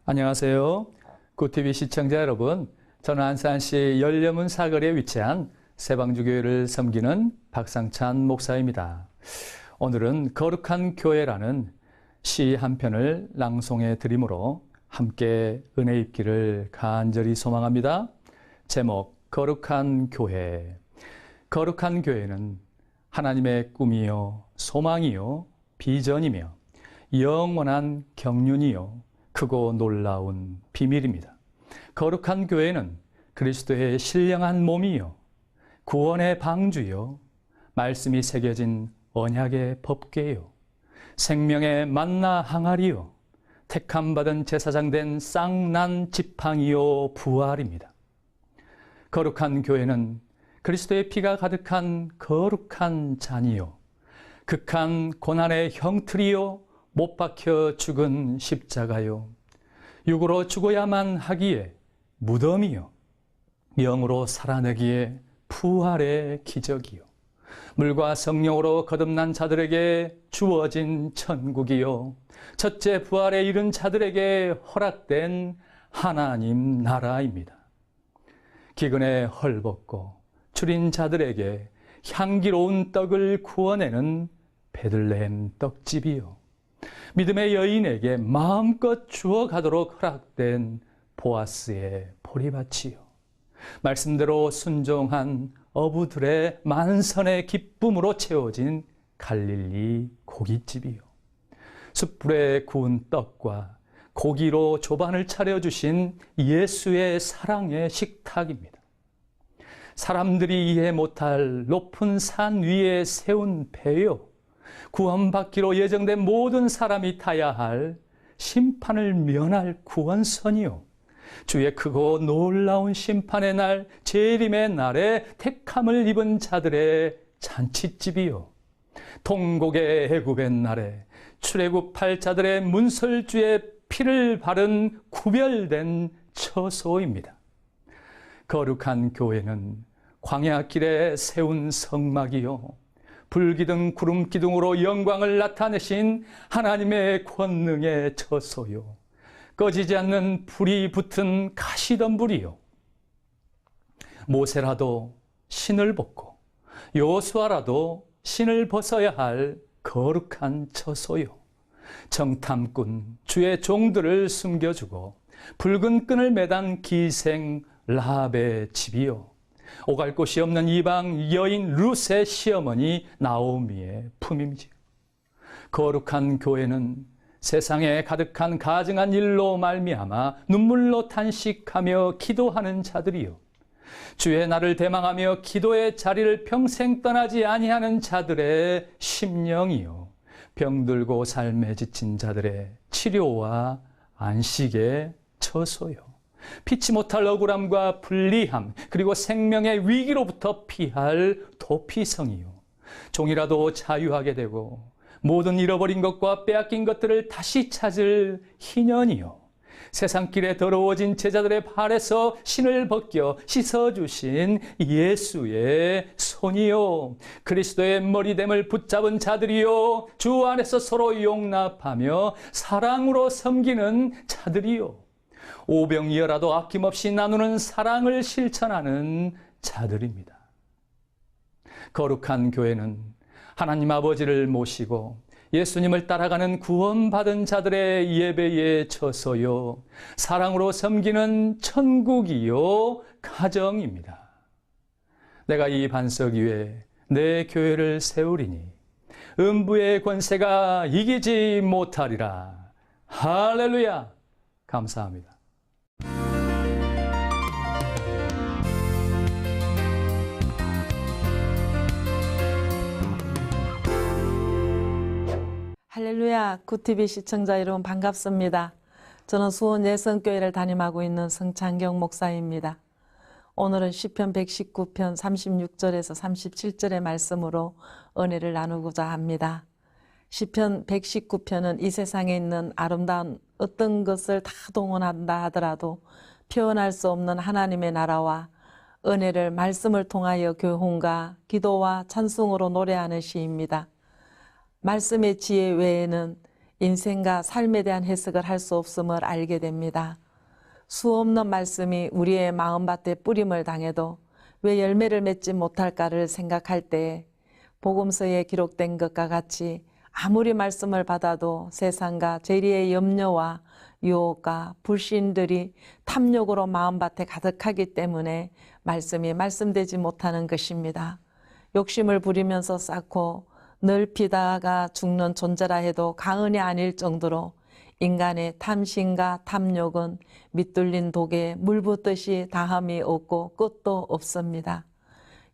안녕하세요. 굿TV 시청자 여러분, 저는 안산시 열려문 사거리에 위치한 새방주교회를 섬기는 박상찬 목사입니다. 오늘은 거룩한 교회라는 시 한 편을 낭송해 드리므로 함께 은혜 입기를 간절히 소망합니다. 제목, 거룩한 교회. 거룩한 교회는 하나님의 꿈이요, 소망이요, 비전이며 영원한 경륜이요, 크고 놀라운 비밀입니다. 거룩한 교회는 그리스도의 신령한 몸이요, 구원의 방주요, 말씀이 새겨진 언약의 법궤요, 생명의 만나 항아리요, 택함받은 제사장 된 쌍난 지팡이요, 부활입니다. 거룩한 교회는 그리스도의 피가 가득한 거룩한 잔이요, 극한 고난의 형틀이요, 못 박혀 죽은 십자가요, 육으로 죽어야만 하기에 무덤이요, 영으로 살아내기에 부활의 기적이요, 물과 성령으로 거듭난 자들에게 주어진 천국이요, 첫째 부활에 이른 자들에게 허락된 하나님 나라입니다. 기근에 헐벗고 추린 자들에게 향기로운 떡을 구워내는 베들레헴 떡집이요, 믿음의 여인에게 마음껏 주어가도록 허락된 보아스의 보리밭이요, 말씀대로 순종한 어부들의 만선의 기쁨으로 채워진 갈릴리 고깃집이요, 숯불에 구운 떡과 고기로 조반을 차려주신 예수의 사랑의 식탁입니다. 사람들이 이해 못할 높은 산 위에 세운 배요, 구원받기로 예정된 모든 사람이 타야 할 심판을 면할 구원선이요, 주의 크고 놀라운 심판의 날, 재림의 날에 택함을 입은 자들의 잔치집이요, 통곡의 애굽의 날에 출애굽할 자들의 문설주의 피를 바른 구별된 처소입니다. 거룩한 교회는 광야길에 세운 성막이요, 불기둥 구름기둥으로 영광을 나타내신 하나님의 권능의 처소요, 꺼지지 않는 불이 붙은 가시덤불이요, 모세라도 신을 벗고 여호수아라도 신을 벗어야 할 거룩한 처소요, 정탐꾼 주의 종들을 숨겨주고 붉은 끈을 매단 기생 라합의 집이요, 오갈 곳이 없는 이방 여인 룻의 시어머니 나오미의 품임이지요. 거룩한 교회는 세상에 가득한 가증한 일로 말미암아 눈물로 탄식하며 기도하는 자들이요, 주의 날을 대망하며 기도의 자리를 평생 떠나지 아니하는 자들의 심령이요, 병들고 삶에 지친 자들의 치료와 안식의 처소요, 피치 못할 억울함과 불리함, 그리고 생명의 위기로부터 피할 도피성이요, 종이라도 자유하게 되고 모든 잃어버린 것과 빼앗긴 것들을 다시 찾을 희년이요, 세상길에 더러워진 제자들의 발에서 신을 벗겨 씻어주신 예수의 손이요, 그리스도의 머리됨을 붙잡은 자들이요, 주 안에서 서로 용납하며 사랑으로 섬기는 자들이요, 오병이어라도 아낌없이 나누는 사랑을 실천하는 자들입니다. 거룩한 교회는 하나님 아버지를 모시고 예수님을 따라가는 구원받은 자들의 예배의 처소요, 사랑으로 섬기는 천국이요, 가정입니다. 내가 이 반석 위에 내 교회를 세우리니 음부의 권세가 이기지 못하리라. 할렐루야! 감사합니다. 할렐루야, 굿TV 시청자 여러분 반갑습니다. 저는 수원 예성교회를 담임하고 있는 성찬경 목사입니다. 오늘은 시편 119편 36절에서 37절의 말씀으로 은혜를 나누고자 합니다. 시편 119편은 이 세상에 있는 아름다운 어떤 것을 다 동원한다 하더라도 표현할 수 없는 하나님의 나라와 은혜를 말씀을 통하여 교훈과 기도와 찬송으로 노래하는 시입니다. 말씀의 지혜 외에는 인생과 삶에 대한 해석을 할 수 없음을 알게 됩니다. 수없는 말씀이 우리의 마음밭에 뿌림을 당해도 왜 열매를 맺지 못할까를 생각할 때 복음서에 기록된 것과 같이 아무리 말씀을 받아도 세상과 재리의 염려와 유혹과 불신들이 탐욕으로 마음밭에 가득하기 때문에 말씀이 말씀되지 못하는 것입니다. 욕심을 부리면서 쌓고 널피다가 죽는 존재라 해도 가언이 아닐 정도로 인간의 탐심과 탐욕은 밑둘린 독에 물 붓듯이 다함이 없고 끝도 없습니다.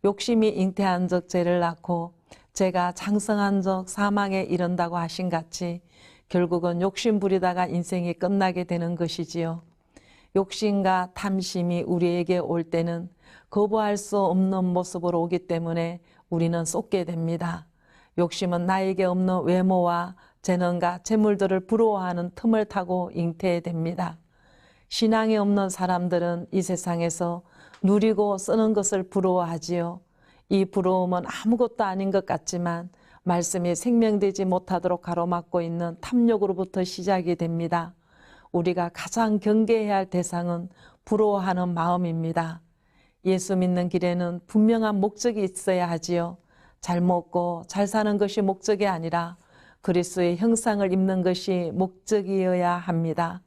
욕심이 잉태한 적 죄를 낳고 죄가 장성한 적 사망에 이른다고 하신 같이 결국은 욕심 부리다가 인생이 끝나게 되는 것이지요. 욕심과 탐심이 우리에게 올 때는 거부할 수 없는 모습으로 오기 때문에 우리는 쏟게 됩니다. 욕심은 나에게 없는 외모와 재능과 재물들을 부러워하는 틈을 타고 잉태됩니다. 신앙이 없는 사람들은 이 세상에서 누리고 쓰는 것을 부러워하지요. 이 부러움은 아무것도 아닌 것 같지만 말씀이 생명되지 못하도록 가로막고 있는 탐욕으로부터 시작이 됩니다. 우리가 가장 경계해야 할 대상은 부러워하는 마음입니다. 예수 믿는 길에는 분명한 목적이 있어야 하지요. 잘 먹고 잘 사는 것이 목적이 아니라 그리스도의 형상을 입는 것이 목적이어야 합니다.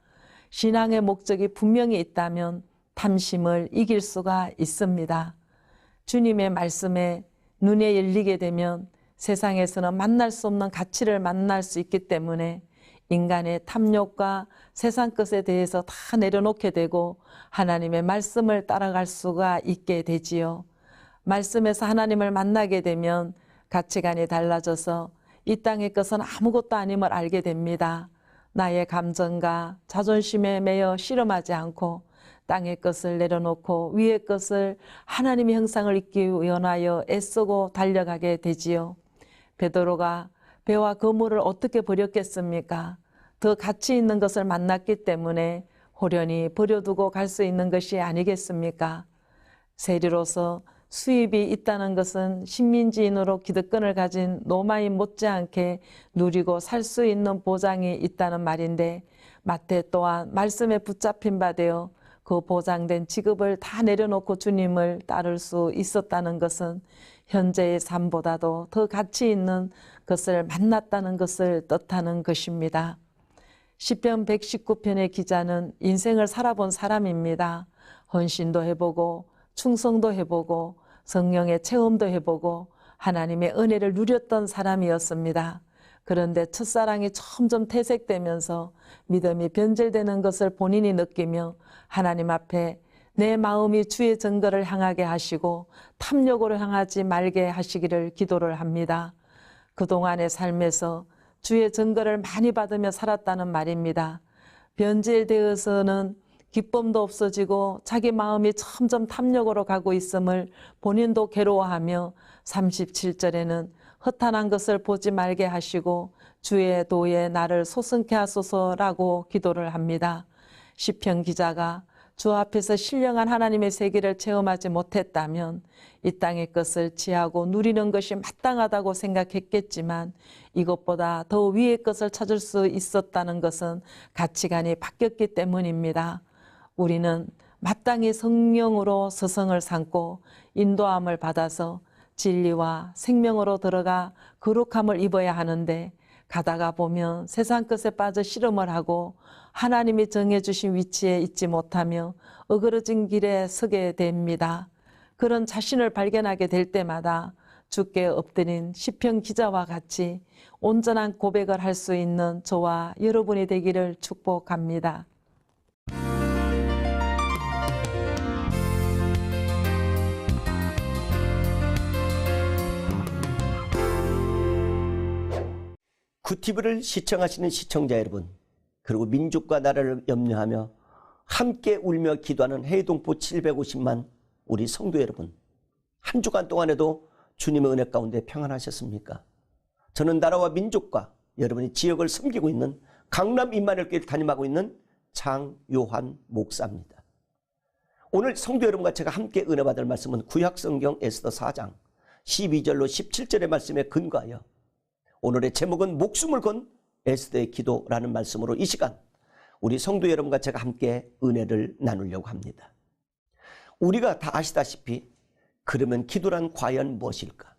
신앙의 목적이 분명히 있다면 탐심을 이길 수가 있습니다. 주님의 말씀에 눈에 열리게 되면 세상에서는 만날 수 없는 가치를 만날 수 있기 때문에 인간의 탐욕과 세상 것에 대해서 다 내려놓게 되고 하나님의 말씀을 따라갈 수가 있게 되지요. 말씀에서 하나님을 만나게 되면 가치관이 달라져서 이 땅의 것은 아무것도 아님을 알게 됩니다. 나의 감정과 자존심에 매여 씨름하지 않고 땅의 것을 내려놓고 위의 것을 하나님의 형상을 입기 위하여 애쓰고 달려가게 되지요. 베드로가 배와 그물을 어떻게 버렸겠습니까? 더 가치 있는 것을 만났기 때문에 호련히 버려두고 갈 수 있는 것이 아니겠습니까? 세리로서 수입이 있다는 것은 식민지인으로 기득권을 가진 로마인 못지않게 누리고 살 수 있는 보장이 있다는 말인데 마태 또한 말씀에 붙잡힌 바 되어 그 보장된 직업을 다 내려놓고 주님을 따를 수 있었다는 것은 현재의 삶보다도 더 가치 있는 것을 만났다는 것을 뜻하는 것입니다. 시편 119편의 기자는 인생을 살아본 사람입니다. 헌신도 해보고 충성도 해보고 성령의 체험도 해보고 하나님의 은혜를 누렸던 사람이었습니다. 그런데 첫사랑이 점점 퇴색되면서 믿음이 변질되는 것을 본인이 느끼며 하나님 앞에 내 마음이 주의 증거를 향하게 하시고 탐욕으로 향하지 말게 하시기를 기도를 합니다. 그동안의 삶에서 주의 증거를 많이 받으며 살았다는 말입니다. 변질되어서는 기쁨도 없어지고 자기 마음이 점점 탐욕으로 가고 있음을 본인도 괴로워하며 37절에는 허탄한 것을 보지 말게 하시고 주의 도에 나를 소승케 하소서라고 기도를 합니다. 시편 기자가 주 앞에서 신령한 하나님의 세계를 체험하지 못했다면 이 땅의 것을 취하고 누리는 것이 마땅하다고 생각했겠지만 이것보다 더 위의 것을 찾을 수 있었다는 것은 가치관이 바뀌었기 때문입니다. 우리는 마땅히 성령으로 스승을 삼고 인도함을 받아서 진리와 생명으로 들어가 거룩함을 입어야 하는데 가다가 보면 세상 것에 빠져 씨름을 하고 하나님이 정해주신 위치에 있지 못하며 어그러진 길에 서게 됩니다. 그런 자신을 발견하게 될 때마다 주께 엎드린 시편 기자와 같이 온전한 고백을 할 수 있는 저와 여러분이 되기를 축복합니다. 굿TV를 시청하시는 시청자 여러분, 그리고 민족과 나라를 염려하며 함께 울며 기도하는 해동포 750만 우리 성도 여러분, 한 주간 동안에도 주님의 은혜 가운데 평안하셨습니까? 저는 나라와 민족과 여러분의 지역을 섬기고 있는 강남 임마누엘교회를 담임하고 있는 장요한 목사입니다. 오늘 성도 여러분과 제가 함께 은혜 받을 말씀은 구약성경 에스더 4장 12절로 17절의 말씀에 근거하여 오늘의 제목은 목숨을 건 에스더의 기도라는 말씀으로 이 시간 우리 성도 여러분과 제가 함께 은혜를 나누려고 합니다. 우리가 다 아시다시피 그러면 기도란 과연 무엇일까?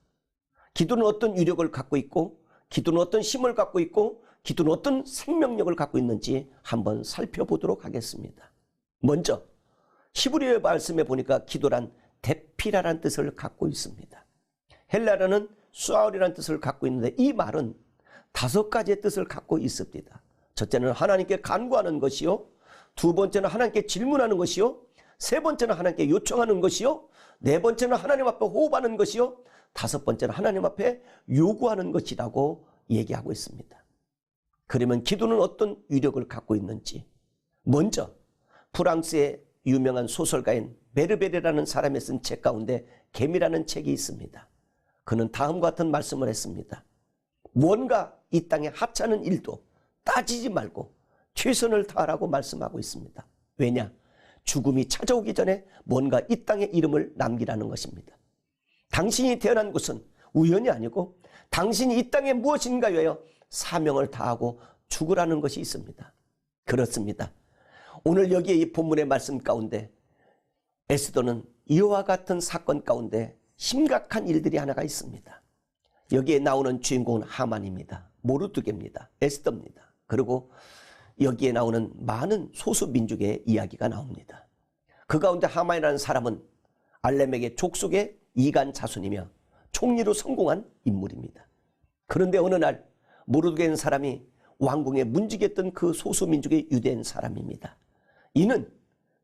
기도는 어떤 위력을 갖고 있고, 기도는 어떤 힘을 갖고 있고, 기도는 어떤 생명력을 갖고 있는지 한번 살펴보도록 하겠습니다. 먼저 히브리어 말씀에 보니까 기도란 대피라라는 뜻을 갖고 있습니다. 헬라어는 수아울이라는 뜻을 갖고 있는데 이 말은 5가지의 뜻을 갖고 있습니다. 첫째는 하나님께 간구하는 것이요, 두 번째는 하나님께 질문하는 것이요, 세 번째는 하나님께 요청하는 것이요, 네 번째는 하나님 앞에 호흡하는 것이요, 다섯 번째는 하나님 앞에 요구하는 것이라고 얘기하고 있습니다. 그러면 기도는 어떤 위력을 갖고 있는지, 먼저 프랑스의 유명한 소설가인 베르베르라는 사람이 쓴 책 가운데 개미라는 책이 있습니다. 그는 다음과 같은 말씀을 했습니다. 뭔가 이 땅에 하찮은 일도 따지지 말고 최선을 다하라고 말씀하고 있습니다. 왜냐? 죽음이 찾아오기 전에 뭔가 이 땅에 이름을 남기라는 것입니다. 당신이 태어난 곳은 우연이 아니고 당신이 이 땅에 무엇인가 위하여 사명을 다하고 죽으라는 것이 있습니다. 그렇습니다. 오늘 여기에 이 본문의 말씀 가운데 에스더는 이와 같은 사건 가운데 심각한 일들이 하나가 있습니다. 여기에 나오는 주인공은 하만입니다. 모르드게입니다. 에스더입니다. 그리고 여기에 나오는 많은 소수민족의 이야기가 나옵니다. 그 가운데 하만이라는 사람은 알레멕의 족속의 이간 자손이며 총리로 성공한 인물입니다. 그런데 어느 날 모르드게라는 사람이 왕궁에 문지기했던 그 소수민족의 유대인 사람입니다. 이는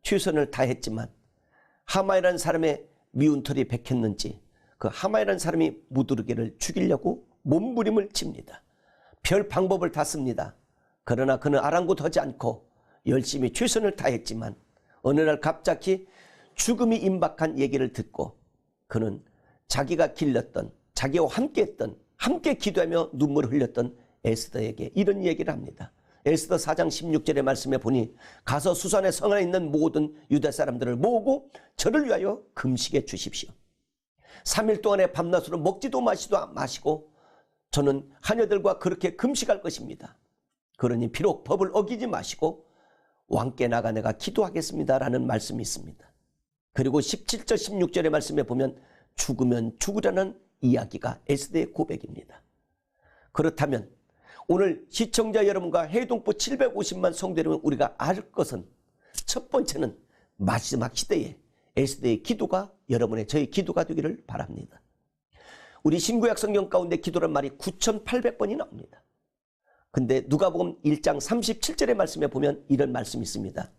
최선을 다했지만 하만이라는 사람의 미운 털이 백했는지 그 하만이라는 사람이 모르드게를 죽이려고 몸부림을 칩니다. 별 방법을 다 씁니다. 그러나 그는 아랑곳하지 않고 열심히 최선을 다했지만 어느 날 갑자기 죽음이 임박한 얘기를 듣고 그는 자기가 길렀던, 자기와 함께했던, 함께 기도하며 눈물을 흘렸던 에스더에게 이런 얘기를 합니다. 에스더 4장 16절의 말씀에 보니 가서 수산의 성 안에 있는 모든 유다 사람들을 모으고 저를 위하여 금식해 주십시오. 3일 동안에 밤낮으로 먹지도 마시고 저는 하녀들과 그렇게 금식할 것입니다. 그러니 비록 법을 어기지 마시고 왕께 나가 내가 기도하겠습니다 라는 말씀이 있습니다. 그리고 17절 16절의 말씀에 보면 죽으면 죽으라는 이야기가 에스더의 고백입니다. 그렇다면 오늘 시청자 여러분과 해동포 750만 성도 여러분 우리가 알 것은 첫 번째는 마지막 시대에 에스더의 기도가 여러분의 저의 기도가 되기를 바랍니다. 우리 신구약 성경 가운데 기도란 말이 9,800번이 나옵니다. 근데 누가복음 1장 37절의 말씀에 보면 이런 말씀이 있습니다.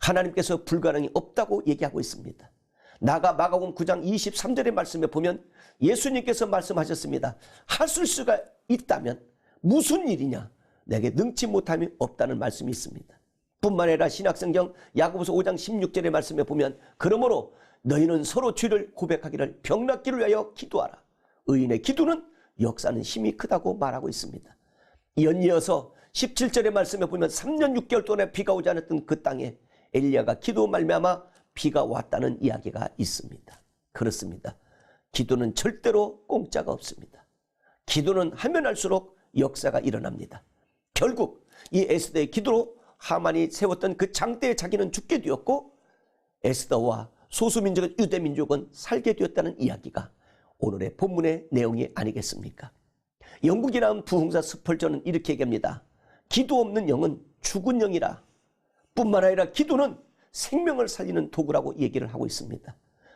하나님께서 불가능이 없다고 얘기하고 있습니다. 마가복음 9장 23절의 말씀에 보면 예수님께서 말씀하셨습니다. 하실 수가 있다면 무슨 일이냐? 내게 능치 못함이 없다는 말씀이 있습니다. 뿐만 아니라 신약성경 야고보서 5장 16절의 말씀에 보면 그러므로 너희는 서로 죄를 고백하기를 병 낫기를 위하여 기도하라. 의인의 기도는 역사는 힘이 크다고 말하고 있습니다. 이어서 17절의 말씀에 보면 3년 6개월 동안에 비가 오지 않았던 그 땅에 엘리야가 기도 말미암아 비가 왔다는 이야기가 있습니다. 그렇습니다. 기도는 절대로 공짜가 없습니다. 기도는 하면 할수록 역사가 일어납니다. 결국 이 에스더의 기도로 하만이 세웠던 그 장대에 자기는 죽게 되었고 에스더와 소수민족의 유대민족은 살게 되었다는 이야기가 오늘의 본문의 내용이 아니겠습니까? 영국에 나온 부흥사 스펄전은 이렇게 얘기합니다. 기도 없는 영은 죽은 영이라. 뿐만 아니라 기도는 생명을 살리는 도구라고 얘기를 하고 있습니다.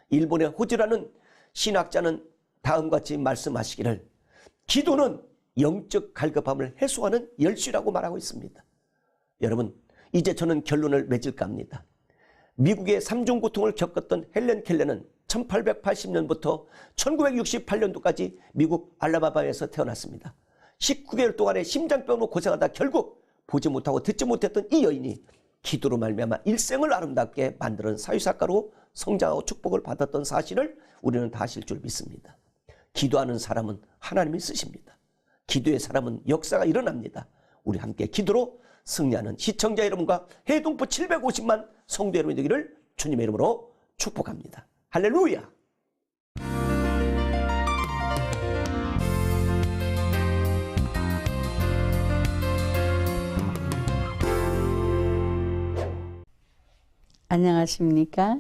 일본의 호즈라는 신학자는 다음과 같이 말씀하시기를 기도는 영적 갈급함을 해소하는 열쇠라고 말하고 있습니다. 여러분, 이제 저는 결론을 맺을까 합니다. 미국의 3중 고통을 겪었던 헬렌 켈러는 1880년부터 1968년도까지 미국 알라바마에서 태어났습니다. 19개월 동안의 심장병으로 고생하다 결국 보지 못하고 듣지 못했던 이 여인이 기도로 말미암아 일생을 아름답게 만드는 사유작가로 성장하고 축복을 받았던 사실을 우리는 다 아실 줄 믿습니다. 기도하는 사람은 하나님이 쓰십니다. 기도의 사람은 역사가 일어납니다. 우리 함께 기도로 승리하는 시청자 여러분과 해동포 750만 성도 여러분이 되기를 주님의 이름으로 축복합니다. 할렐루야! 안녕하십니까?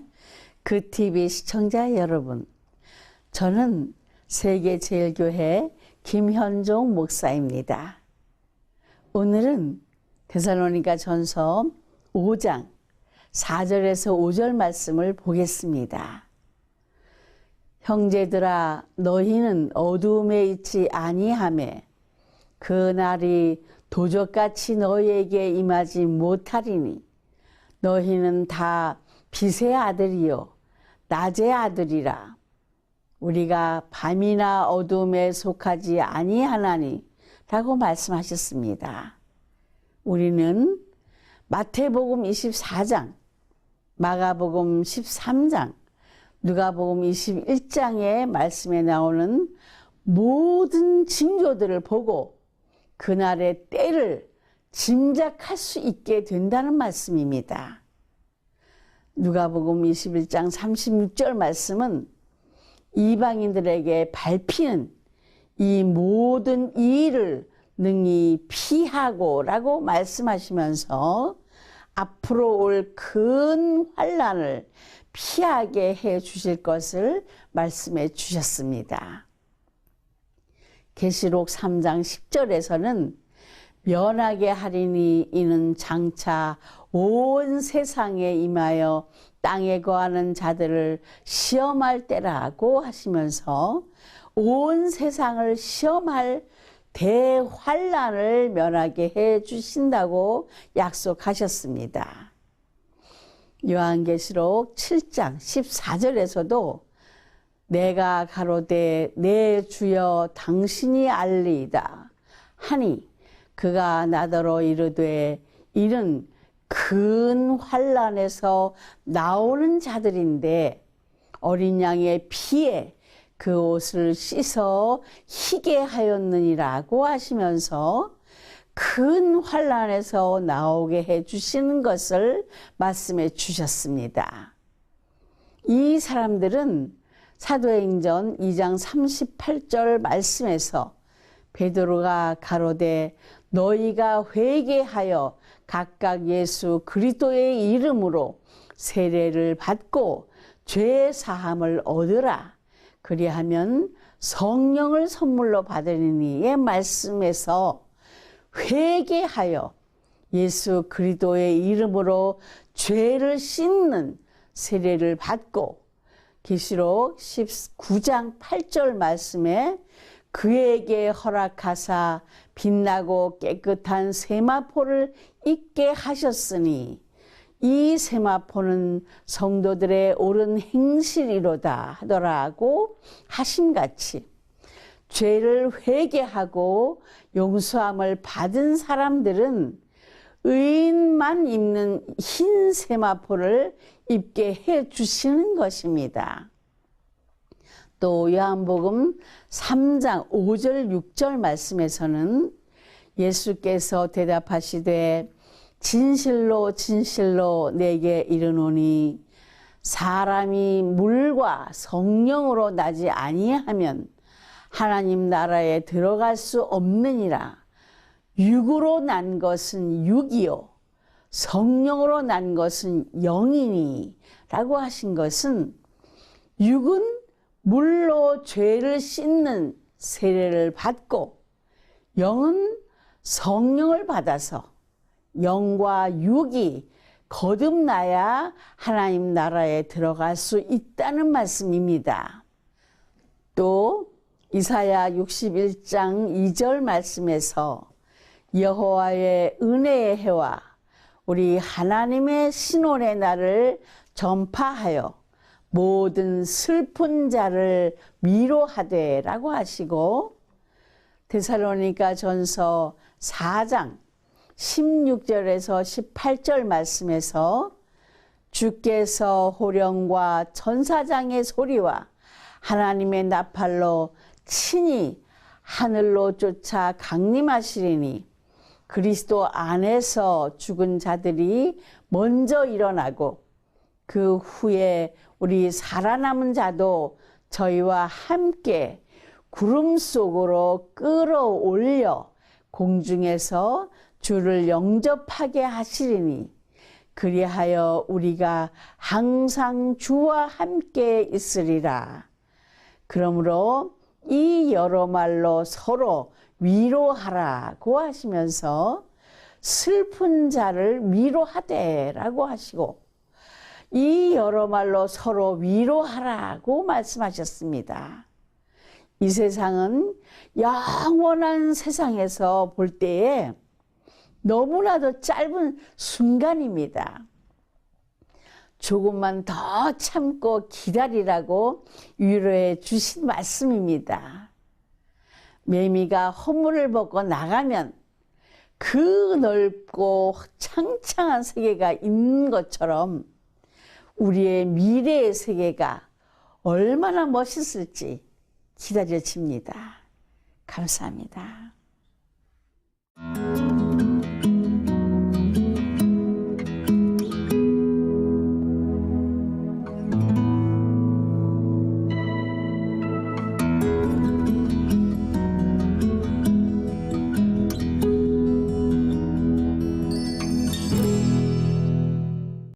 그 TV 시청자 여러분, 저는 세계제일교회 김현종 목사입니다. 오늘은 데살로니가 전서 5장 4절에서 5절 말씀을 보겠습니다. 형제들아, 너희는 어두움에 있지 아니하매 그 날이 도적같이 너희에게 임하지 못하리니 너희는 다 빛의 아들이요 낮의 아들이라. 우리가 밤이나 어둠에 속하지 아니하나니 라고 말씀하셨습니다. 우리는 마태복음 24장, 마가복음 13장, 누가복음 21장의 말씀에 나오는 모든 징조들을 보고 그날의 때를 짐작할 수 있게 된다는 말씀입니다. 누가복음 21장 36절 말씀은 이방인들에게 밟히는 이 모든 일을 능히 피하고 라고 말씀하시면서 앞으로 올 큰 환난을 피하게 해 주실 것을 말씀해 주셨습니다. 계시록 3장 10절에서는 면하게 하리니 이는 장차 온 세상에 임하여 땅에 거하는 자들을 시험할 때라고 하시면서 온 세상을 시험할 대환난을 면하게 해 주신다고 약속하셨습니다. 요한계시록 7장 14절에서도 내가 가로되 내 주여 당신이 알리이다 하니 그가 나더러 이르되 이는 큰 환난에서 나오는 자들인데 어린 양의 피에 그 옷을 씻어 희게 하였느니라고 하시면서 큰 환난에서 나오게 해 주시는 것을 말씀해 주셨습니다. 이 사람들은 사도행전 2장 38절 말씀에서 베드로가 가로되 너희가 회개하여 각각 예수 그리스도의 이름으로 세례를 받고 죄 사함을 얻으라. 그리하면 성령을 선물로 받으리니의 말씀에서 회개하여 예수 그리스도의 이름으로 죄를 씻는 세례를 받고 계시록 19장 8절 말씀에 그에게 허락하사 빛나고 깨끗한 세마포를 입게 하셨으니 이 세마포는 성도들의 옳은 행실이로다 하더라고 하심같이 죄를 회개하고 용서함을 받은 사람들은 의인만 입는 흰 세마포를 입게 해 주시는 것입니다. 또 요한복음 3장 5절 6절 말씀에서는 예수께서 대답하시되 진실로 진실로 내게 이르노니 사람이 물과 성령으로 나지 아니하면 하나님 나라에 들어갈 수 없느니라. 육으로 난 것은 육이요 성령으로 난 것은 영이니 라고 하신 것은 육은 물로 죄를 씻는 세례를 받고 영은 성령을 받아서 영과 육이 거듭나야 하나님 나라에 들어갈 수 있다는 말씀입니다. 또 이사야 61장 2절 말씀에서 여호와의 은혜의 해와 우리 하나님의 신원의 날을 전파하여 모든 슬픈 자를 위로하되 라고 하시고 데살로니가 전서 4장 16절에서 18절 말씀에서 주께서 호령과 천사장의 소리와 하나님의 나팔로 친히 하늘로 쫓아 강림하시리니 그리스도 안에서 죽은 자들이 먼저 일어나고 그 후에 우리 살아남은 자도 저희와 함께 구름 속으로 끌어올려 공중에서 주를 영접하게 하시리니 그리하여 우리가 항상 주와 함께 있으리라. 그러므로 이 여러 말로 서로 위로하라고 하시면서 슬픈 자를 위로하되라고 하시고 이 여러 말로 서로 위로하라고 말씀하셨습니다. 이 세상은 영원한 세상에서 볼 때에 너무나도 짧은 순간입니다. 조금만 더 참고 기다리라고 위로해 주신 말씀입니다. 매미가 허물을 벗고 나가면 그 넓고 창창한 세계가 있는 것처럼 우리의 미래의 세계가 얼마나 멋있을지 기다려집니다. 감사합니다.